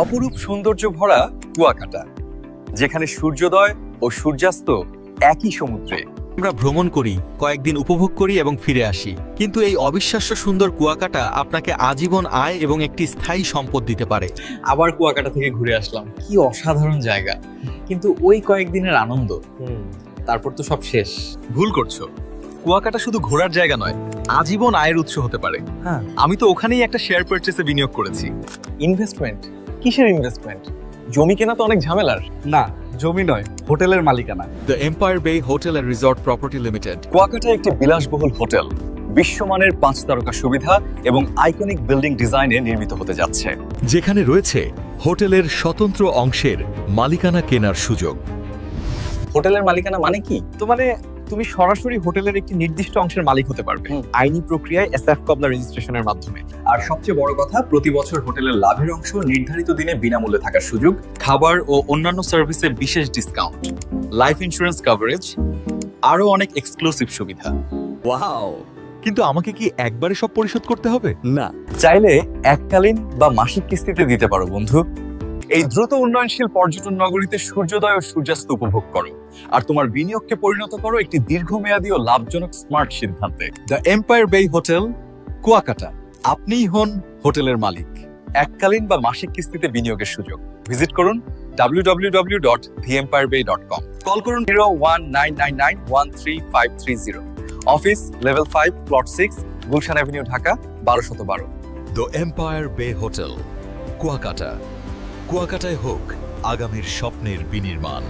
অপরূপ সৌন্দর্য ভরা কুয়াকাটা, যেখানে সূর্যোদয় ও সূর্যাস্ত একই সমুদ্রে। আমরা ভ্রমণ করি, কয়েকদিন উপভোগ করি এবং ফিরে আসি, কিন্তু এই অবিশ্বাস্য সুন্দর কুয়াকাটা আপনাকে আজীবন আয় এবং একটি স্থায়ী সম্পদ দিতে পারে। আবার কুয়াকাটা থেকে ঘুরে আসলাম, কি অসাধারণ জায়গা, কিন্তু ওই কয়েকদিনের আনন্দ, তারপর তো সব শেষ। ভুল করছো, কুয়াকাটা শুধু ঘোরার জায়গা নয়, আজীবন আয়ের উৎস হতে পারে। হ্যাঁ, আমি তো ওখানেই একটা শেয়ার পারচেসে বিনিয়োগ করেছি। ইনভেস্টমেন্ট? কিসের ইনভেস্টমেন্ট? জমি কেনা তো অনেক ঝামেলার। না, জমি নয়, হোটেলের মালিকানা। দ্য এম্পায়ার বে hotel and resort property limited. Kuakata একটি বিলাসবহুল হোটেল, বিশ্বমানের 5 তারকা সুবিধা এবং আইকনিক বিল্ডিং ডিজাইনে নির্মিত হতে যাচ্ছে, যেখানে রয়েছে হোটেলের স্বতন্ত্র অংশের মালিকানা কেনার সুযোগ। হোটেলের মালিকানা মানে কি? তো মানে তুমি সরাসরি হোটেলের একটি নির্দিষ্ট অংশের মালিক হতে পারবে আইনি প্রক্রিয়ায় এসএফ কবলা রেজিস্ট্রেশনের মাধ্যমে। আর সবচেয়ে বড় কথা, প্রতি বছর হোটেলের লাভের অংশ নির্ধারিত দিনে বিনামূল্যে থাকার সুযোগ, খাবার ও অন্যান্য সার্ভিসে বিশেষ ডিসকাউন্ট, লাইফ ইন্স্যুরেন্স কভারেজ, আরো অনেক এক্সক্লুসিভ সুবিধা। ওয়াও! কিন্তু আমাকে কি একবারে সব পরিশোধ করতে হবে? না, চাইলে এককালীন বা মাসিক কিস্তিতে দিতে পারো বন্ধু। এই দ্রুত উন্নয়নশীল পর্যটন নগরীতে সূর্যোদয় ও সূর্যাস্ত উপভোগ করো, আর তোমার বিনিয়োগকে পরিণত করো একটি দীর্ঘমেয়াদী ও লাভজনক স্মার্ট সিদ্ধান্তে। দ্য এম্পায়ার বে হোটেল, কুয়াকাটা। আপনিই হন হোটেলের মালিক। এককালীন বা মাসিক কিস্তিতে বিনিয়োগের সুযোগ। ভিজিট করুন www.theempirebay.com। কল করুন 01999135530। Office level 5, plot 6, Gulshan Avenue, Dhaka 1212। The empire বে হোটেল, কুয়াকাটা। কুয়াকাটায় হোক আগামীর স্বপ্নের বিনির্মাণ।